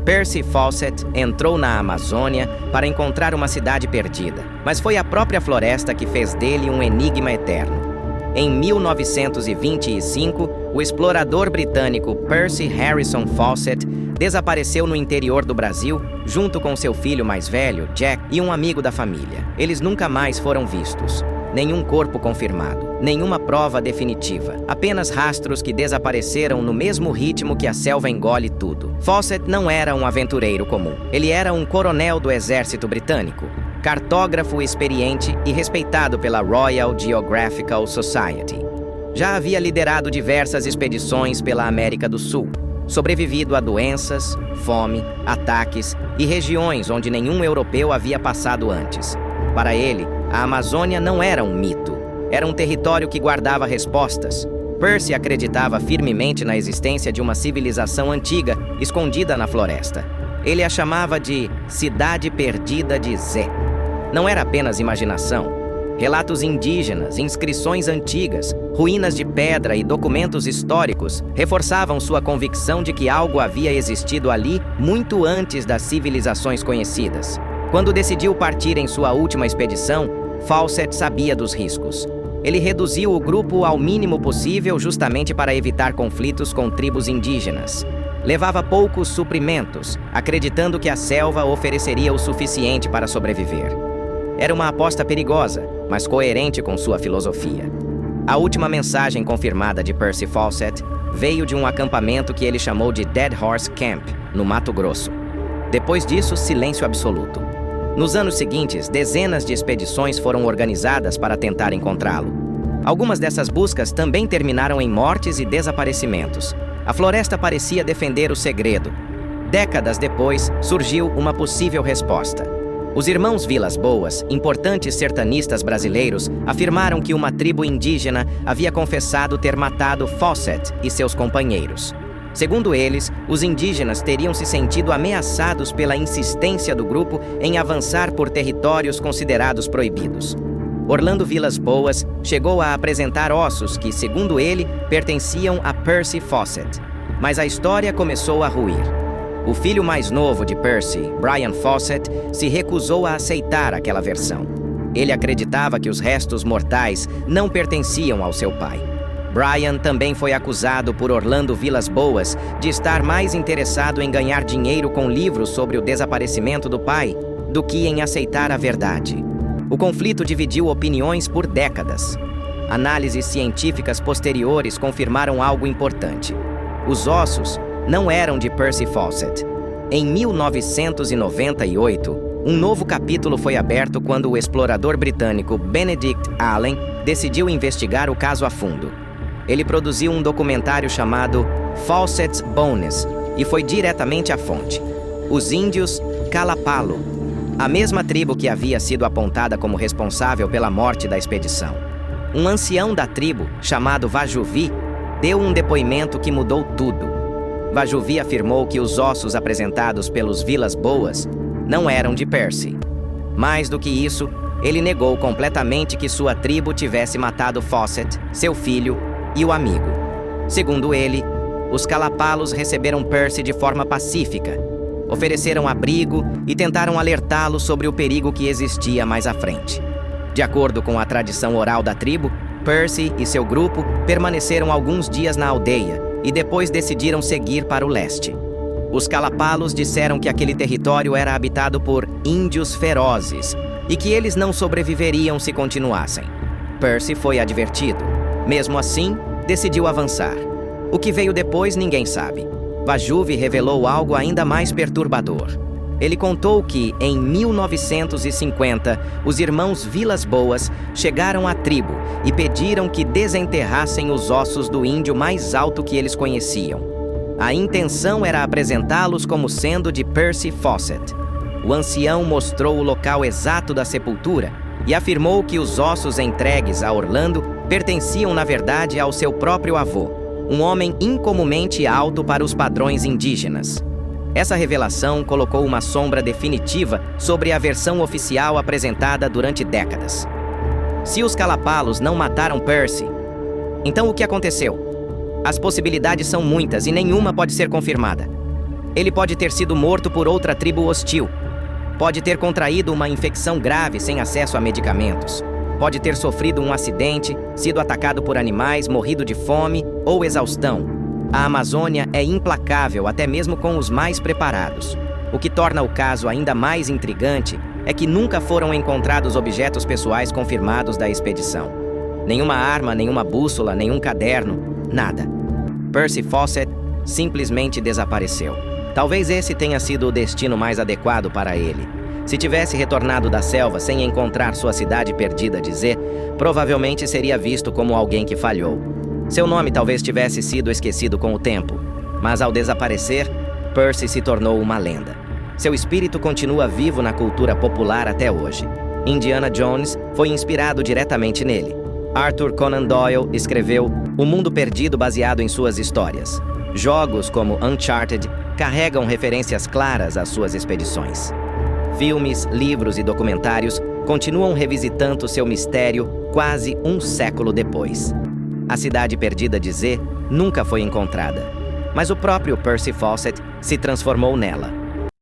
Percy Fawcett entrou na Amazônia para encontrar uma cidade perdida, mas foi a própria floresta que fez dele um enigma eterno. Em 1925, o explorador britânico Percy Harrison Fawcett desapareceu no interior do Brasil, junto com seu filho mais velho, Jack, e um amigo da família. Eles nunca mais foram vistos. Nenhum corpo confirmado, nenhuma prova definitiva, apenas rastros que desapareceram no mesmo ritmo que a selva engole tudo. Fawcett não era um aventureiro comum. Ele era um coronel do exército britânico, cartógrafo experiente e respeitado pela Royal Geographical Society. Já havia liderado diversas expedições pela América do Sul, sobrevivido a doenças, fome, ataques e regiões onde nenhum europeu havia passado antes. Para ele, a Amazônia não era um mito, era um território que guardava respostas. Percy acreditava firmemente na existência de uma civilização antiga escondida na floresta. Ele a chamava de Cidade Perdida de Zé. Não era apenas imaginação. Relatos indígenas, inscrições antigas, ruínas de pedra e documentos históricos reforçavam sua convicção de que algo havia existido ali muito antes das civilizações conhecidas. Quando decidiu partir em sua última expedição, Fawcett sabia dos riscos. Ele reduziu o grupo ao mínimo possível justamente para evitar conflitos com tribos indígenas. Levava poucos suprimentos, acreditando que a selva ofereceria o suficiente para sobreviver. Era uma aposta perigosa, mas coerente com sua filosofia. A última mensagem confirmada de Percy Fawcett veio de um acampamento que ele chamou de Dead Horse Camp, no Mato Grosso. Depois disso, silêncio absoluto. Nos anos seguintes, dezenas de expedições foram organizadas para tentar encontrá-lo. Algumas dessas buscas também terminaram em mortes e desaparecimentos. A floresta parecia defender o segredo. Décadas depois, surgiu uma possível resposta. Os irmãos Vilas Boas, importantes sertanistas brasileiros, afirmaram que uma tribo indígena havia confessado ter matado Fawcett e seus companheiros. Segundo eles, os indígenas teriam se sentido ameaçados pela insistência do grupo em avançar por territórios considerados proibidos. Orlando Vilas Boas chegou a apresentar ossos que, segundo ele, pertenciam a Percy Fawcett. Mas a história começou a ruir. O filho mais novo de Percy, Brian Fawcett, se recusou a aceitar aquela versão. Ele acreditava que os restos mortais não pertenciam ao seu pai. Brian também foi acusado por Orlando Vilas Boas de estar mais interessado em ganhar dinheiro com livros sobre o desaparecimento do pai do que em aceitar a verdade. O conflito dividiu opiniões por décadas. Análises científicas posteriores confirmaram algo importante. Os ossos não eram de Percy Fawcett. Em 1998, um novo capítulo foi aberto quando o explorador britânico Benedict Allen decidiu investigar o caso a fundo. Ele produziu um documentário chamado Fawcett's Bones e foi diretamente à fonte. Os índios Kalapalo, a mesma tribo que havia sido apontada como responsável pela morte da expedição. Um ancião da tribo, chamado Vajuvi, deu um depoimento que mudou tudo. Vajuvi afirmou que os ossos apresentados pelos Vilas Boas não eram de Percy. Mais do que isso, ele negou completamente que sua tribo tivesse matado Fawcett, seu filho e o amigo. Segundo ele, os Kalapalos receberam Percy de forma pacífica, ofereceram abrigo e tentaram alertá-lo sobre o perigo que existia mais à frente. De acordo com a tradição oral da tribo, Percy e seu grupo permaneceram alguns dias na aldeia e depois decidiram seguir para o leste. Os Kalapalos disseram que aquele território era habitado por índios ferozes e que eles não sobreviveriam se continuassem. Percy foi advertido. Mesmo assim, decidiu avançar. O que veio depois ninguém sabe. Vajuvi revelou algo ainda mais perturbador. Ele contou que, em 1950, os irmãos Vilas Boas chegaram à tribo e pediram que desenterrassem os ossos do índio mais alto que eles conheciam. A intenção era apresentá-los como sendo de Percy Fawcett. O ancião mostrou o local exato da sepultura e afirmou que os ossos entregues a Orlando pertenciam, na verdade, ao seu próprio avô, um homem incomumente alto para os padrões indígenas. Essa revelação colocou uma sombra definitiva sobre a versão oficial apresentada durante décadas. Se os Kalapalos não mataram Percy, então o que aconteceu? As possibilidades são muitas e nenhuma pode ser confirmada. Ele pode ter sido morto por outra tribo hostil. Pode ter contraído uma infecção grave sem acesso a medicamentos. Pode ter sofrido um acidente, sido atacado por animais, morrido de fome ou exaustão. A Amazônia é implacável até mesmo com os mais preparados. O que torna o caso ainda mais intrigante é que nunca foram encontrados objetos pessoais confirmados da expedição. Nenhuma arma, nenhuma bússola, nenhum caderno, nada. Percy Fawcett simplesmente desapareceu. Talvez esse tenha sido o destino mais adequado para ele. Se tivesse retornado da selva sem encontrar sua cidade perdida de Z, provavelmente seria visto como alguém que falhou. Seu nome talvez tivesse sido esquecido com o tempo, mas ao desaparecer, Percy se tornou uma lenda. Seu espírito continua vivo na cultura popular até hoje. Indiana Jones foi inspirado diretamente nele. Arthur Conan Doyle escreveu O Mundo Perdido baseado em suas histórias. Jogos como Uncharted carregam referências claras às suas expedições. Filmes, livros e documentários continuam revisitando seu mistério quase um século depois. A cidade perdida de Z nunca foi encontrada, mas o próprio Percy Fawcett se transformou nela.